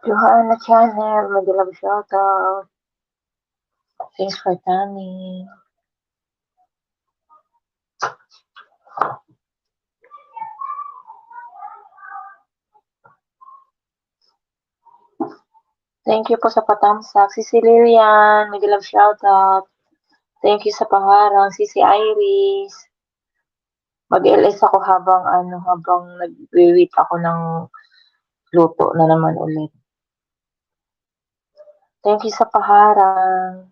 Johanna Channel, Madilab shoutout. Thanks for coming. Thank you po sa patamsak. Si Lilian, Madilab shoutout. Thank you sa pangarang. Si Iris. Mag-LS ako habang nagwi-wait ako ng luto na naman ulit. Thank you sa paharang.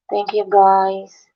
Thank you, guys.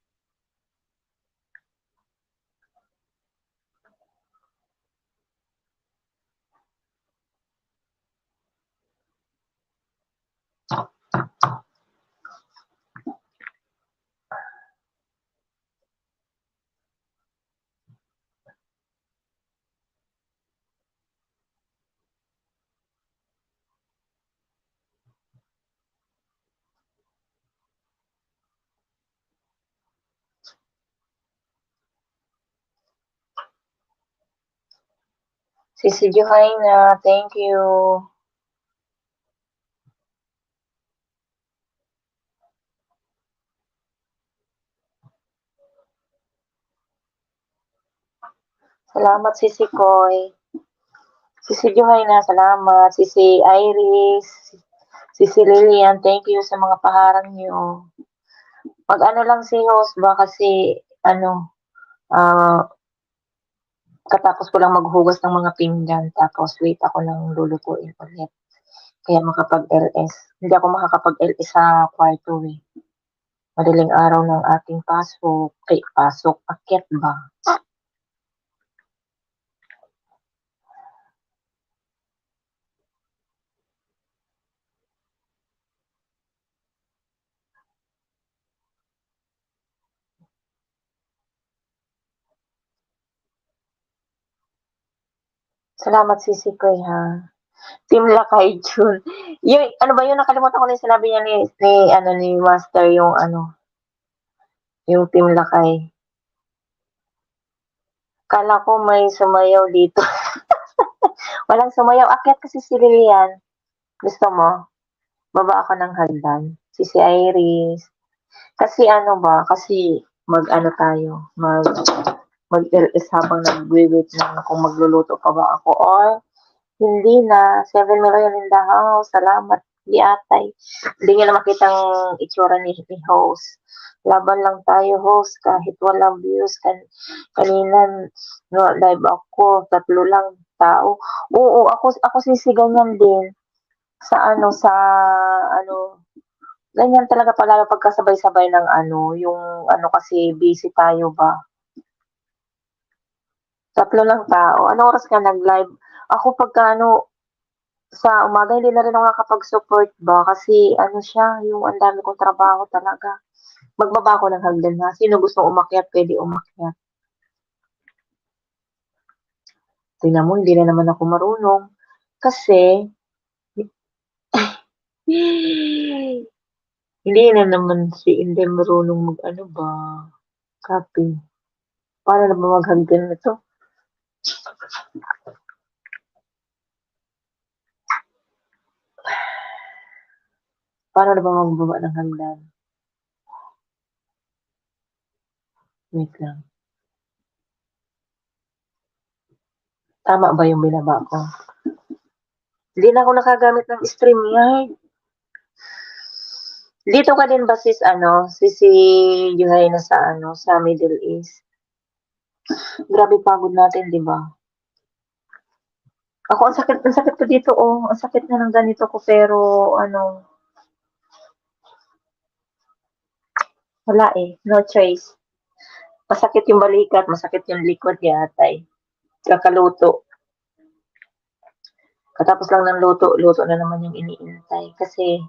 Si Johaina, thank you. Salamat, Sisi Koy. Si Johaina, salamat. Si Iris. Si Lilian, thank you sa mga paharang nyo. Mag-ano lang si host ba kasi ah katapos ko lang maghugas ng mga pinggan tapos wait ako ng lulutuin ulit. Kaya makapag-LS. Hindi ako makakapag-LS sa kwarto eh. Madaling araw ng ating pasok, akyat ba? Salamat Sisi Koy ha. Team Lakay Jun. Yung, ano ba yun? Nakalimutan ko na yung sinabi niya ni Master yung Team Lakay. Kala ko may sumayaw dito. Walang sumayaw. Akyat kasi si Lilian. Gusto mo? Baba ako ng hagdan. Si Iris. Kasi kasi mag-ano tayo, mag-LS habang nagwi-wait na kung magluluto pa ba ako or hindi na. 7 million in the house. Salamat. Di atay. Hindi niya na makitang itsura ni host. Laban lang tayo, host. Kahit walang views. Kanina, no, live ako. 3 lang tao. Oo, ako sisiganyan din. Sa ganyan talaga pala pagkasabay-sabay ng yung kasi busy tayo ba. 3 lang tao. Anong oras ka nag-live? Ako pagka sa umaga hindi na rin ako nakapag-support ba kasi siya, yung ang dami kong trabaho talaga. Magbaba ako ng hagdan ha. Sino gustong umakyat, pwede umakyat. Tingnan mo, hindi na naman ako marunong. Kasi, hindi na naman hindi marunong mag-ano ba, copy. Paano na ba maghagdan na to? Paano na ba magbaba ng hagdan? Wait lang. Tama ba yung binaba ko? Hindi na ako nakagamit ng StreamYard. Dito ka din ba si Juhaina sa Middle East? Grabe pagod natin, di ba? Ako, ang sakit ko dito, oh. Ang sakit na ng ganito ko, pero, wala eh. No choice. Masakit yung balikat, masakit yung likod yata eh. Kakaluto. Katapos lang ng luto na naman yung iniintay. Kasi,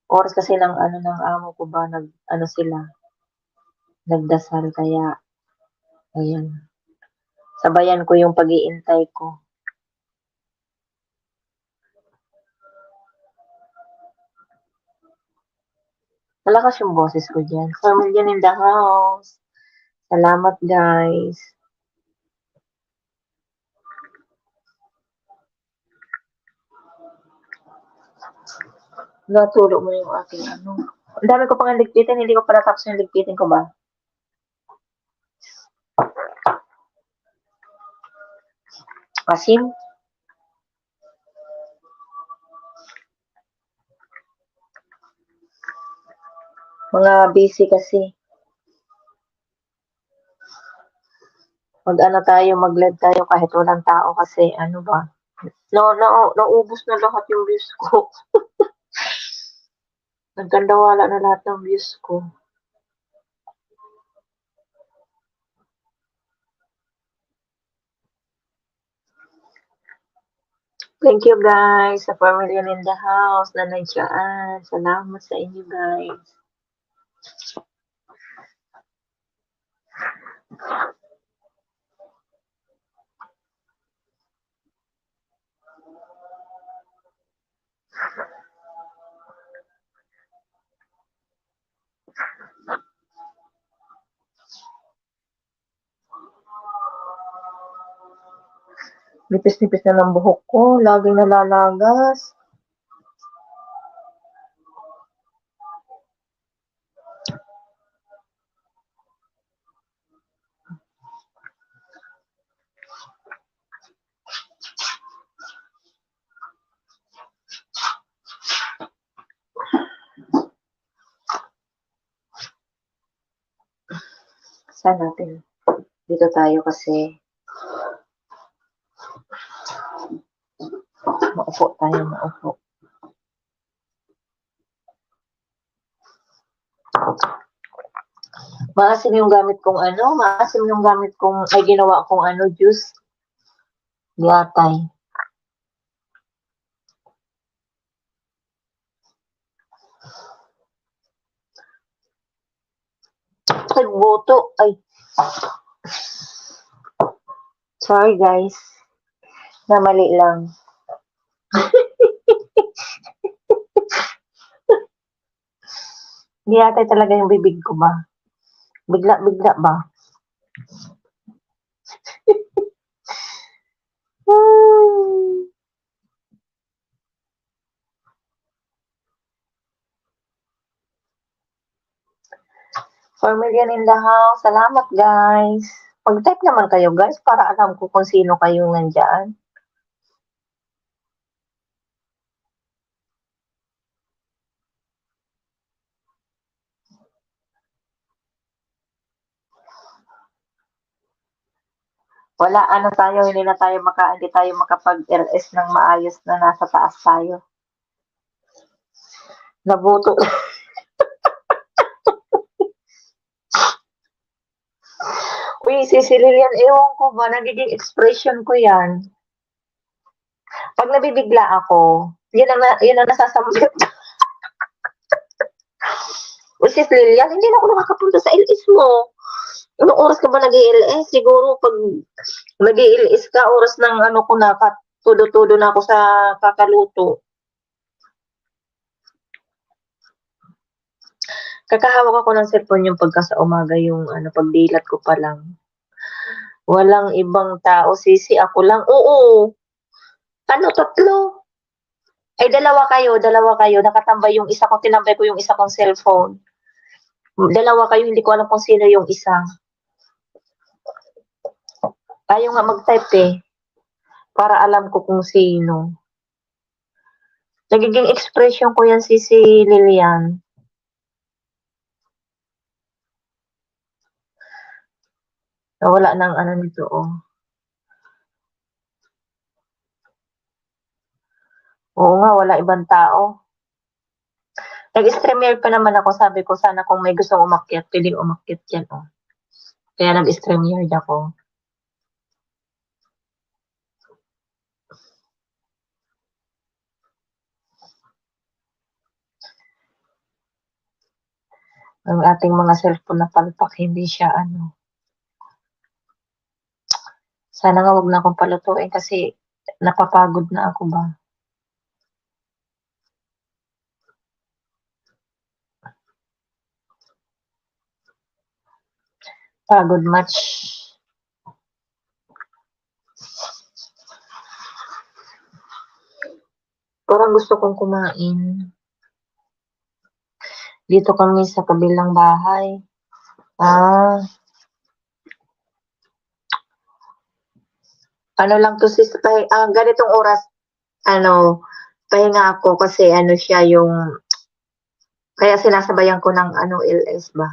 oras kasi ng amo ko ba, sila, nagdasal, kaya, ayun. Sabayan ko yung pag-iintay ko. Malakas yung boses ko dyan. 4 million in the house. Salamat, guys. Natulog mo yung aking ano. Ang dami ko pang ligpitin, hindi ko pa natapos yung ligpitin ko ba? Asim? Mga busy kasi. Mag-ano tayo, mag-live tayo kahit walang tao kasi ano ba? Naubos na lahat yung views ko. Nagkandawala na lahat ng views ko. Thank you guys sa Pamilya in the House na nandiyan. Salamat sa inyo guys. Nipis-nipis na ng buhok ko. Laging nalalagas. Saan natin? Dito tayo kasi. Maupo tayo, maupo. Maasim yung gamit kong ano, maasim yung gamit kong, ay ginawa kong ano, juice. Yatay. Nagboto. Ay. Sorry guys. Namali lang. Hindi yatay talaga yung bibig ko ba? Bigla-bigla ba? Familiar in the house. Salamat guys. Mag-type naman kayo guys para alam ko kung sino kayong nandyan. Wala, ano tayo, hindi tayo makapag-LS ng maayos na nasa taas tayo. Nabuto. Uy, si Lilian, ewan ko ba, nagiging expression ko yan. Pag nabibigla ako, yun ang nasasambit. Uy, sis Lilian, hindi na ako nakakapunta sa LS mo. Anong oras ka ba nag-i-LS? Siguro pag nag-i-LS ka, oras ng ano ko na, tudo-tudo na ako sa kakaluto. Kakahawak ako ng cellphone yung pagka sa umaga yung ano, pagdilat ko pa lang. Walang ibang tao, sisi, ako lang. Oo. Ano, tatlo? Ay, dalawa kayo. Nakatambay yung isa ko, tinambay ko yung isa kong cellphone. Dalawa kayo, hindi ko alam kung sino yung isa. Ayaw nga mag-type eh. Para alam ko kung sino. Nagiging expression ko yan si Lilian. Nawala ng ano nito, oh. Oo nga, wala ibang tao. Nag-streamer pa naman ako, sabi ko sana kung may gustong umakyat, pwedeng umakyat yan, oh. Kaya nag-streamer ako. Ang ating mga cellphone na palpak, hindi siya ano. Sana nga wag na akong palutuin kasi napapagod na ako ba. Pagod much. Parang gusto kong kumain. Dito kami sa kabilang bahay. Ah, ano lang 'to sis, ganitong oras ano, pahinga ako kasi ano siya yung kaya sinasabayan ko ng ano, LS ba.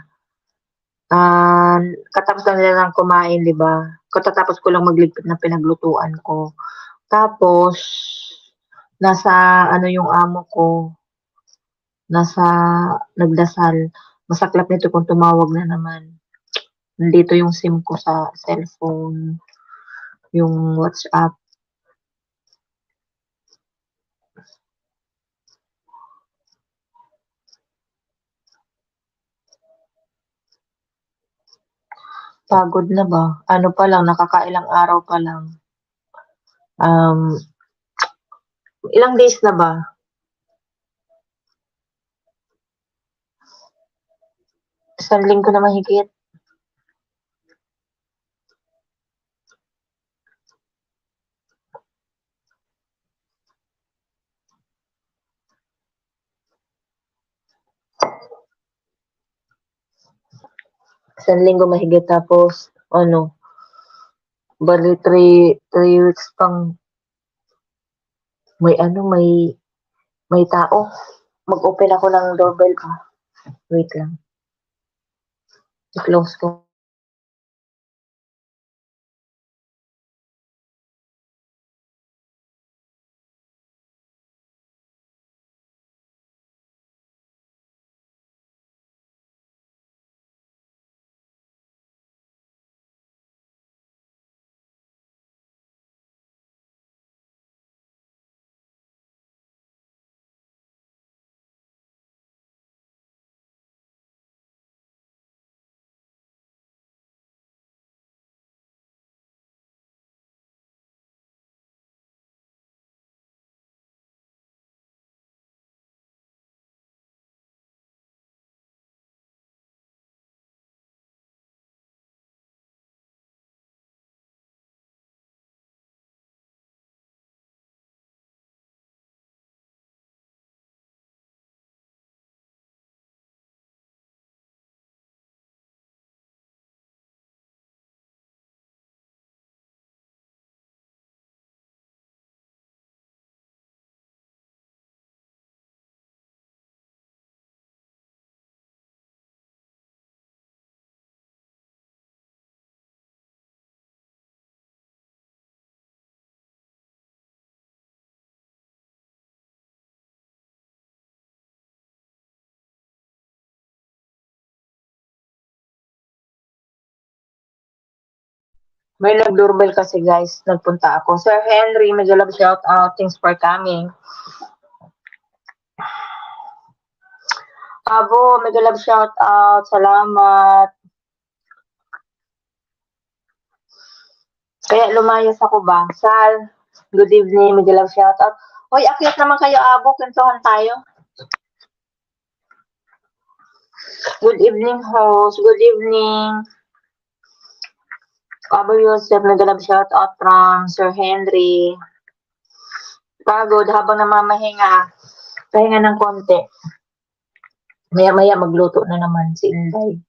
Katapos lang nilang kumain 'di ba, katatapos ko lang magligpit ng pinaglutuan ko. Tapos, nasa ano yung amo ko, nasa nagdasal. Masaklap nito kung tumawag na naman. Nandito yung SIM ko sa cellphone, yung WhatsApp. Pagod na ba? Ano pa lang, nakakailang araw pa lang. Um, Ilang days na ba? Isang linggo na mahigit. Isang linggo mahigit tapos ano, bali 3 weeks pang may ano, may tao. Mag-open ako ng doorbell pa. Wait lang. I-close ko. May nag-doorbell kasi guys, nagpunta ako. Sir Henry, medyo love shout out. Thanks for coming. Abo, medyo love shout out. Salamat. Kaya lumayas ako ba? Sal, good evening, medyo love shout out. Hoy, akyat naman kayo, Abo. Kwentuhan tayo. Good evening, host. Good evening. Abo Yosef, medyo love shout out from Sir Henry. Pagod habang namamahinga. Pahinga ng konti. Maya-maya magluto na naman si Inday.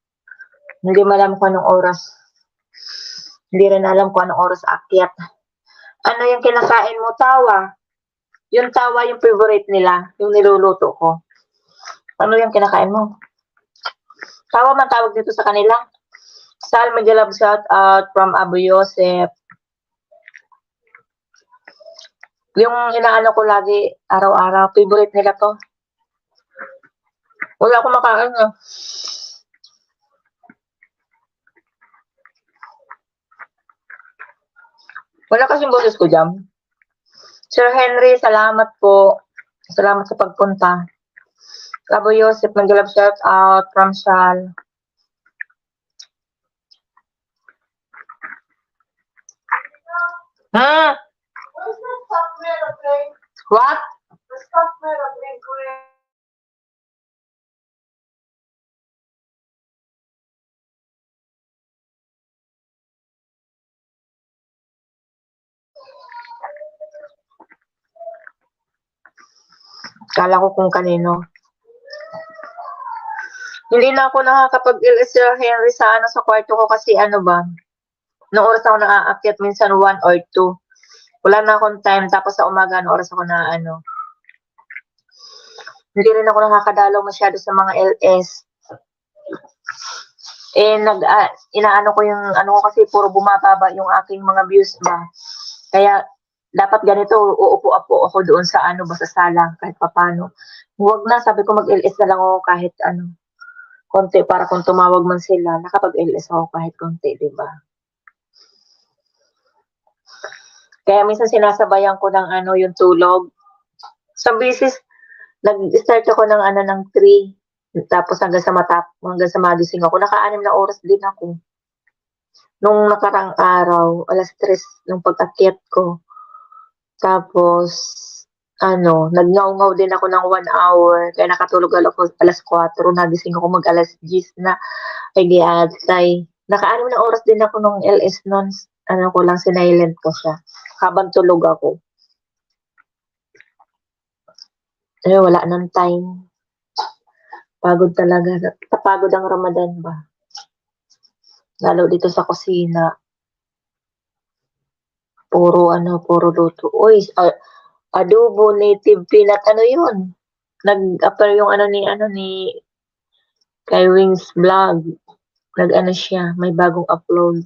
Hindi malam kung anong oras. Hindi rin alam kung anong oras akyat. Ano yung kinakain mo, tawa? Yung tawa yung favorite nila, yung niluluto ko. Ano yung kinakain mo? Tawa man tawag dito sa kanila. Sal, medyo love shout out from Abu Yosef. Yung inaano ko lagi, araw-araw, favorite nila to. Wala akong makain eh. Wala kasing boses ko dyan. Sir Henry, salamat po. Salamat sa pagpunta. Abu Yosef, medyo love shout out from Sal. Hmm? What? Kala ko kung kanino. Hindi na ako nakakapag-LS Sir Henry sa ano, sa kwarto ko kasi ano ba, nung oras ako naaakyat minsan 1 or 2. Wala na akong time tapos sa umaga anong oras ako na ano. Hindi rin ako nakakadalaw masyado sa mga LS. Eh, inaano ko yung ano ko kasi puro bumababa yung aking mga views ba. Kaya dapat ganito, uupo ako doon sa ano ba, sa sala kahit papaano. Huwag na, sabi ko mag-LS na lang ako kahit ano, konti para kung tumawag man sila, nakapag-LS ako kahit konti, di ba? Kaya minsan sinasabayan ko ng ano, yung tulog. Sa bisis, nag-start ako ng ano, ng 3. Tapos hanggang sa magising ako. Naka-6 na oras din ako. Nung nakarang araw, 3:00 nung pag-akyat ko. Tapos, ano, nagngaw-ngaw din ako ng 1 hour. Kaya nakatulog ako 4:00. Nagising ako mag 10:00 na. Ay, di atay. Naka-6 na oras din ako nung LS nun. Ano ko lang, sinilent ko siya. Habang tulog ako. Eh, wala ng time. Pagod talaga. Napagod ang Ramadan ba? Lalo dito sa kusina. Puro luto. Uy, adobo, native peanut, ano yun? Nag-upload yung ano ni kay Wings Vlog. Nag-ano siya, may bagong upload.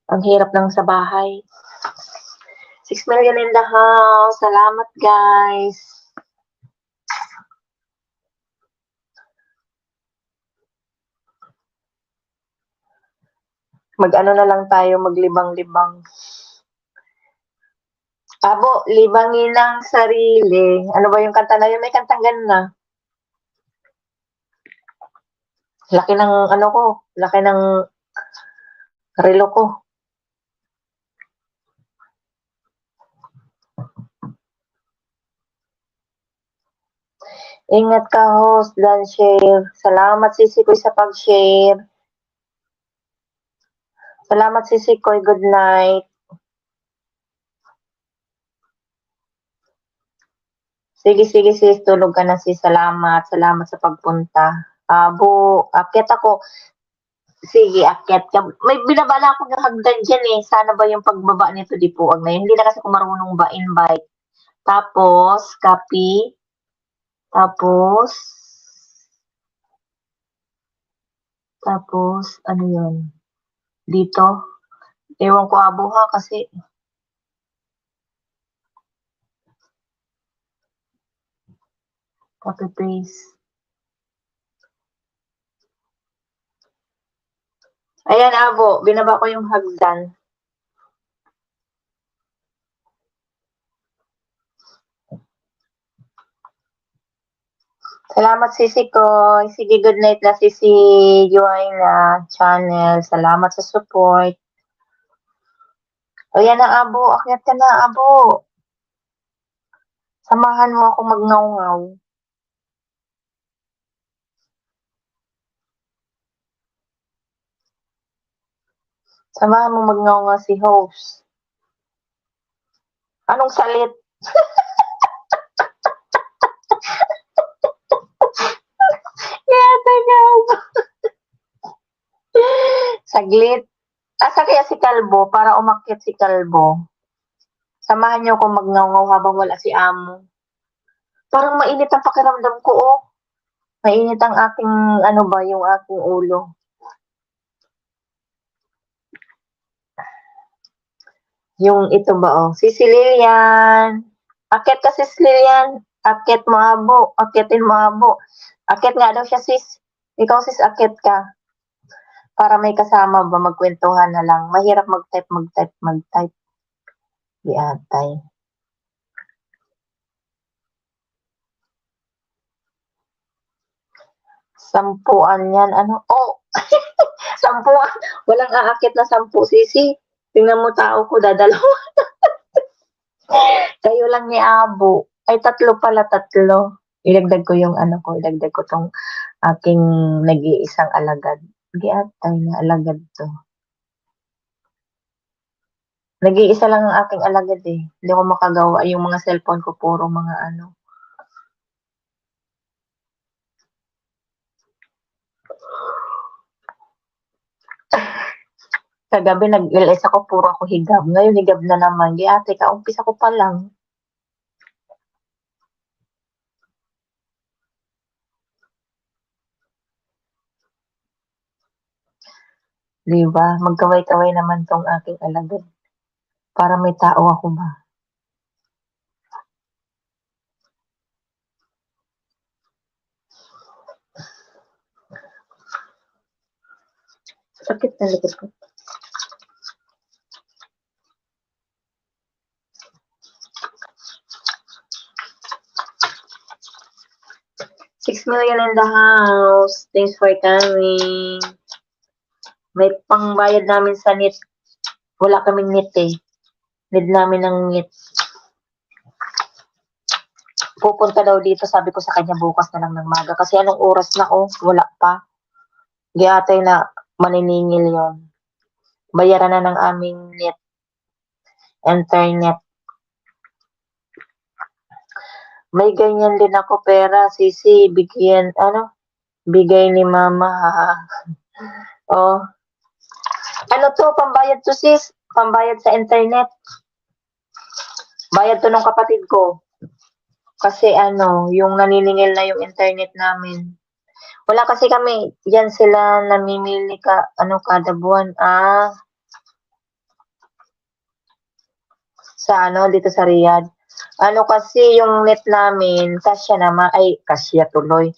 Ang hirap lang sa bahay. 6 million in the house. Salamat, guys. Mag-ano na lang tayo, maglibang-libang. Abo, libangin ang sarili. Ano ba yung kanta na yun? May kantang ganda. Laki ng ano ko, laki ng relo ko. Ingat ka, host, dan share. Salamat, Sisikoy, sa pag-share. Salamat, Sisikoy. Good night. Sige, sige, sis. Tulog ka na, sis. Salamat. Salamat sa pagpunta. Abo, akyat ako. Sige, akyat ka. May binabala akong hagdan dyan eh. Sana ba yung pagbaba nito di puwag na yun. Hindi na kasi ko marunong ba invite. Tapos, copy. Tapos, ano yun? Dito. Ewan ko abo ha kasi copy paste. Ayan abo, binaba ko yung hagdan. Salamat Sisi Koy. Sige, good night na Sisi Joanna channel. Salamat sa support. O yan na abo, akyat ka na abo. Samahan mo ako magngaw-ngaw. Samahan mo magngaw-ngaw si host. Anong salit? Saglit. Asa kaya si Kalbo para umakyat si Kalbo? Samahan niyo akong magngaw-ngaw habang wala si amo. Parang mainit ang pakiramdam ko, oh. Mainit ang aking, ano ba, yung aking ulo. Yung ito ba, oh. Si Lilian. Akyat ka, sis Lilian. Akyat mo abo. Akyatin mo abo. Akyat nga daw siya, sis. Ikaw, sis, akyat ka. Para may kasama ba, magkwentuhan na lang. Mahirap mag-type. Di atay. Sampuan yan. Ano? Oh! Sampuan. Walang aakyat na 10, sisi. Tingnan mo tao ko, dadalawa. Kayo lang ni Abo. Ay, 3 pala, 3. Idagdag ko yung ano ko, idagdag ko tong aking nag-iisang alagad. Giatay na alagad to. Nag-iisa lang ang aking alagad eh. Hindi ko makagawa. Yung mga cellphone ko, puro mga ano. Kagabi nag-LS ako, puro ako higab. Ngayon higab na naman. Di ate, kaumpisa ko pa lang. Di ba? Magkaway-kaway naman tong aking alagad. Para may tao ako ba? Sakit na likod ko. $6 million in the house. Thanks for coming. May pangbayad namin sa NIT. Wala kaming NIT eh. Need namin ng NIT. Pupunta daw dito, sabi ko sa kanya bukas na lang ng maga. Kasi anong oras na wala pa. Giatay na maniningil yon. Bayaran na ng aming NIT. Internet. May ganyan din ako pera, sisi, bigay ni mama. Oh. Ano to, pambayad to sis? Pambayad sa internet. Bayad to ng kapatid ko. Kasi yung naniningil na yung internet namin. Wala kasi kami, yan sila namimili kada buwan. Sa dito sa Riyadh. Kasi yung net namin, kasya tuloy.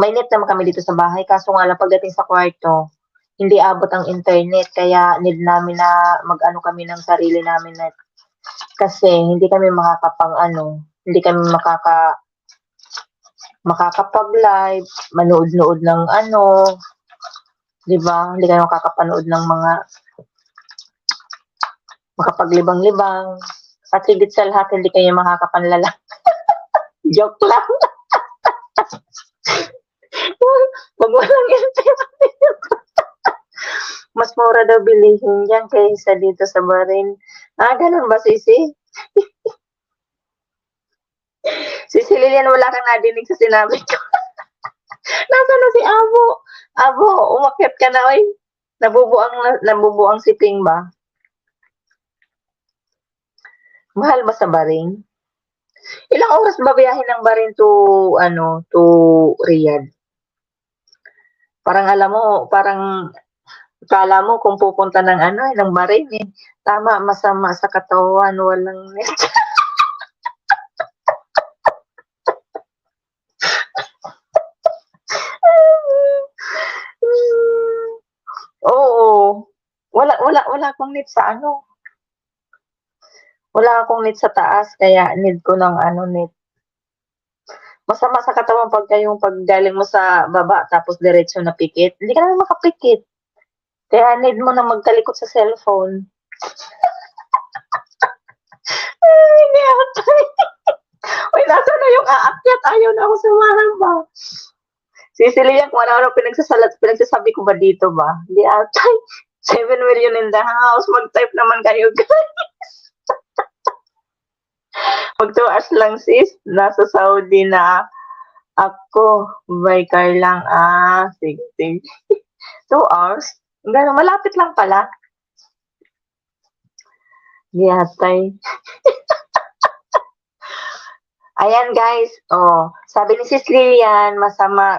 May net naman kami dito sa bahay, kaso nga lang pagdating sa kwarto, hindi abot ang internet, kaya need namin na kami ng sarili namin net. Kasi hindi kami hindi kami makakapag-live, manood-nood ng di ba? Hindi kami makakapanood ng mga makapaglibang-libang. At higit sa lahat, hindi kayo makakapanlala. Joke lang. Pag walang internet. Mas mura daw bilihin yan kaysa dito sa Bahrain. Ganun ba, Sisi? Sisi Lilian, wala kang nadinig sa sinabi ko. Nasaan na si Abo? Abo, umakyat ka na, oy. Nabubuang si Ping ba? Mahal ba sa Bahrain? Ilang oras ba biyahe ng Bahrain to Riyadh? Parang kala mo kung pupunta ng Bahrain eh. Tama, masama sa katawan, walang net. Oo. Wala akong net sa Wala akong net sa taas, kaya need ko ng net. Masama sa katawan pag galing mo sa baba tapos diretso na pikit. Hindi ka naman makapikit. Kaya need mo na magtalikod sa cellphone. Hindi ako Uy, nasa na yung aakyat? Ayaw na ako sumahan ba? Sisilian, kung ano-ano pinagsasabi ko ba dito ba? Hindi atay. 7 million in the house. Mag-type naman kayo, guys. Mag 2 hours lang, sis. Nasa Saudi na ako. By car lang. Sige. 2 hours? Gano'n, malapit lang pala. Yatay. Ayan, guys. Sabi ni Sis Lilian, masama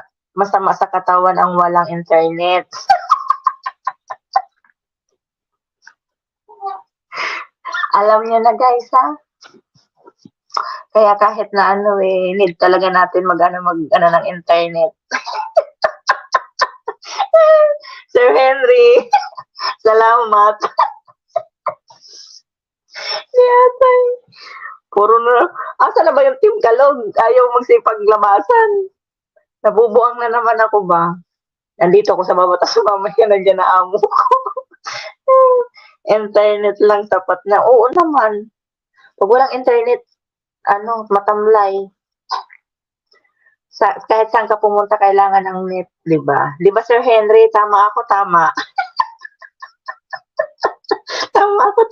sa katawan ang walang internet. Alam niyo na, guys, ha? Kaya kahit na need talaga natin ng internet. Sir Henry, salamat. Yatay. Puro na. Asa na ba yung Team Kalog? Ayaw magsipaglabasan. Nabubuang na naman ako ba? Nandito ako sa baba, tapos mamaya nandiyan na amo ko. Internet lang tapat na. Oo naman. Pag walang internet, matamlay. Kahit saan ka pumunta, kailangan ng net, di ba? Di ba, Sir Henry? Tama ako, tama. Tama ako.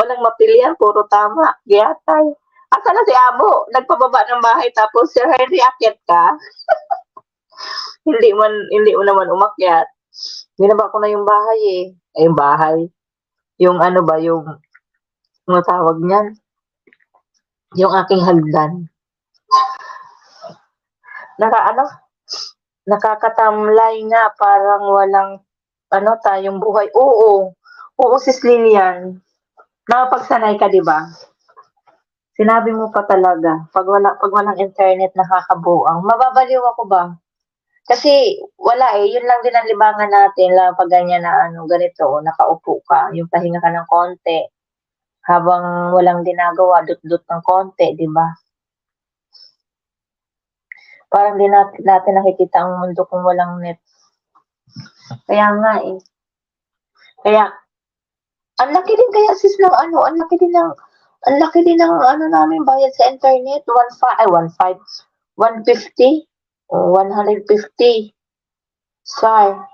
Walang mapilian, puro tama. Giyatay. Asa na si Abo? Nagpababa ng bahay, tapos, Sir Henry, akyat ka? hindi mo naman umakyat. Ginaba ko na yung bahay eh. yung bahay. Yung ano ba, yung ano tawag niyan? Yung aking hagdan. Ano, nakakatamlay nga, parang walang ano tayong buhay. Oo. Oo, sis Lilian. Nakapagsanay ka, di ba? Sinabi mo pa talaga, pag walang internet nakakabuang. Mababaliw ako ba? Kasi wala eh, yun lang din ang libangan natin lang pag ganyan na ano, ganito, nakaupo ka, yung pahinga ka ng konti, habang walang ginagawa, dut-dut ng konti, di ba? Parang di natin nakikita ang mundo kung walang net. Kaya nga eh. Kaya, ang laki din kaya sis ng ano, ang laki din ng ano namin bayad sa internet, 150 o 150. Sar.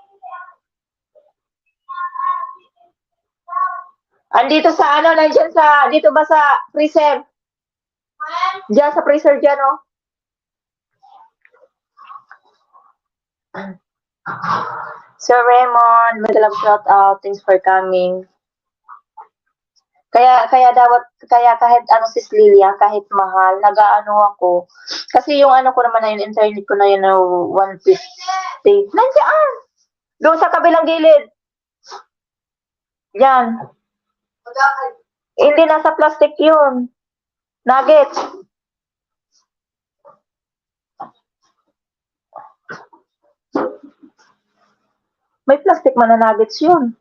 Andito sa ano, nandiyan sa, dito ba sa freezer? Diyan sa freezer dyan, oh. Sir Raymond, may love shout out. Thanks for coming. Kaya kahit ano sis Lilia, kahit mahal, nag-aano ako. Kasi yung ano ko naman na yun, internet ko na yun na 150. Nandiyan! Doon sa kabilang gilid. Yan. Hindi nasa plastic yun. Nuggets. May plastic man na nuggets yun.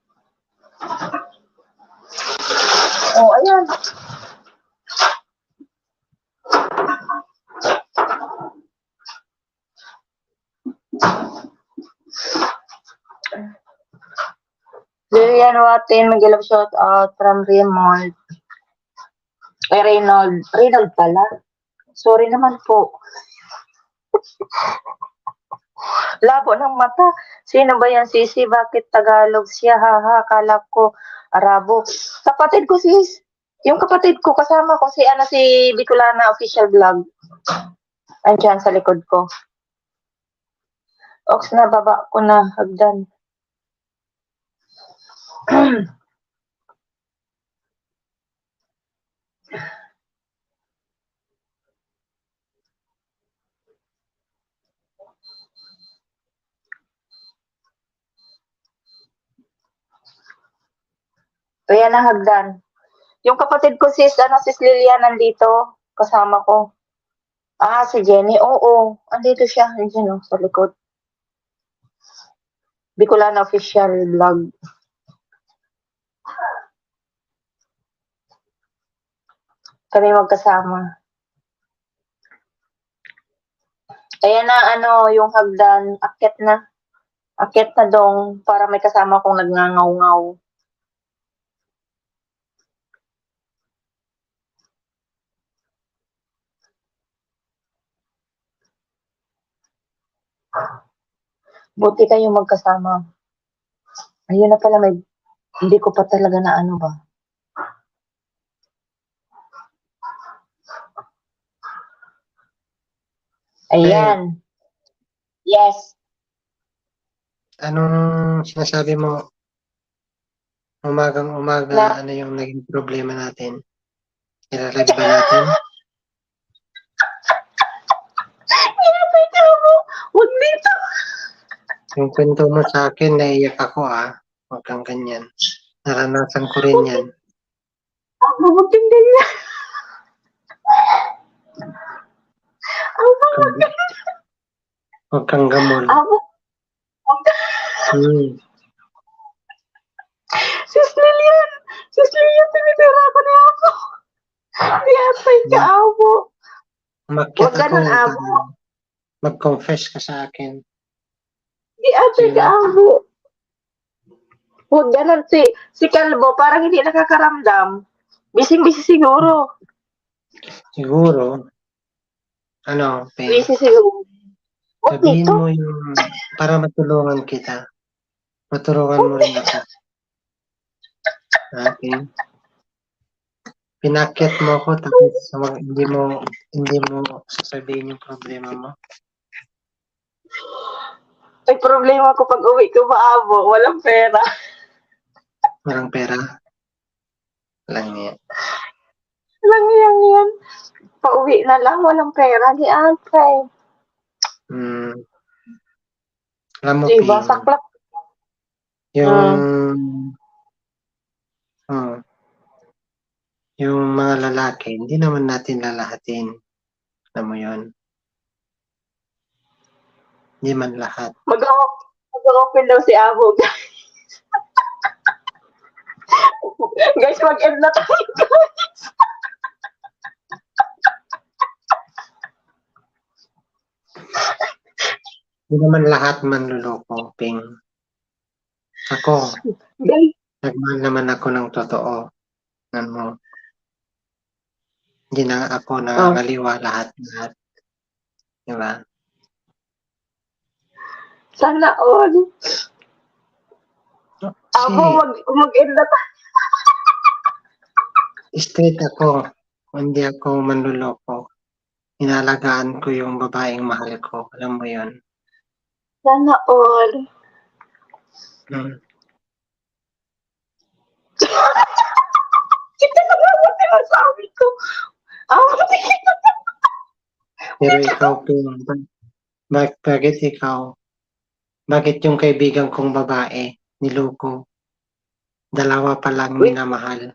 Oh, ayan. Lilian Watin, mag-love shout out from Raymond. Reynold. Reynold pala. Sorry naman po. Labo ng mata. Sino ba yan, Sisi? Bakit Tagalog siya? Haha, akala ko Arabo. Kapatid ko, sis. Yung kapatid ko, kasama ko si Bicolana Official Vlog. Andiyan sa likod ko. Ox na, baba ko na. Hagdan. Kaya na hagdan. Yung kapatid ko sis Lilian nandito, kasama ko. Ah, si Jenny, oo. Andito siya, andyan sa likod. Bicolana Official Vlog. Kami magkasama. Ayan na, yung hagdan, akyat na. Akyat na dong, para may kasama kong nagngangaw-ngaw. Buti kayo magkasama. Ayun na pala, hindi ko pa talaga na ano ba. Ayan. Yes. Anong sinasabi mo? Umagang-umaga, ano yung naging problema natin? Nilalag ba natin? Huwag dito. Yung kwento mo sa akin, naiyak ako Huwag kang ganyan. Naranasan ko rin yan. Huwag kang ganyan. Huwag kang gamol. Sis Lilian, tinitira ko na ako. Di atay ka, abo. Umakyat ako. Mag-confess ka sa akin. Di atay ka, abo. Huwag ganun si Kalbo, parang hindi nakakaramdam. Bising-bisi siguro. Siguro. Ano, Busy siguro. sabihin mo yung, para matulungan kita. Matulungan mo rin ako. Okay. Pinakyat mo ako, tapos hindi mo sasabihin yung problema mo. Ay, problema ko pag uwi ko maabo, walang pera. Walang pera. Lang yan. Lang yan. Pauwi na lang, walang pera ni ate. Alam mo, Diba? Ping, Saklap. yung, yung mga lalaki, hindi naman natin lalahatin. Alam mo yun? Hindi man lahat. Mag-open daw si Abo, guys. Guys, mag-end na tayo, guys. Hindi naman lahat manluloko, Ping. Ako, Guys, nagmahal naman ako ng totoo. Ano, hindi na ako nakakaliwa lahat. Diba? sana all. Abo, Kasi, mag-end na tayo. straight ako. Hindi ako manluloko. Inalagaan ko yung babaeng mahal ko. Alam mo yun? Sana all. Ito na nga ba sinasabi ko? Abo, Pero ikaw, Ping, bakit ikaw? Bakit yung kaibigan kong babae, niloko? Dalawa pa lang Wait. minamahal.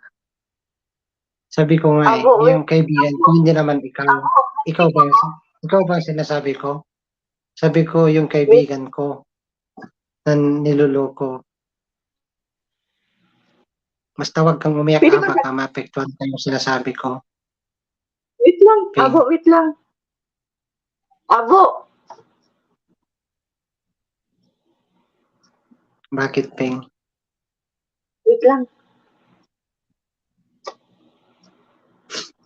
Sabi ko nga Abo, wait. yung kaibigan ko, hindi naman ikaw. Ikaw ba ang sinasabi ko? Sabi ko yung kaibigan ko na niloloko. Basta wag kang umiyak Pwede ba? baka maapektuhan ka yung sinasabi ko. Wait lang. Ping. Abo, wait lang. Abo. Bakit, Ping? Wait lang.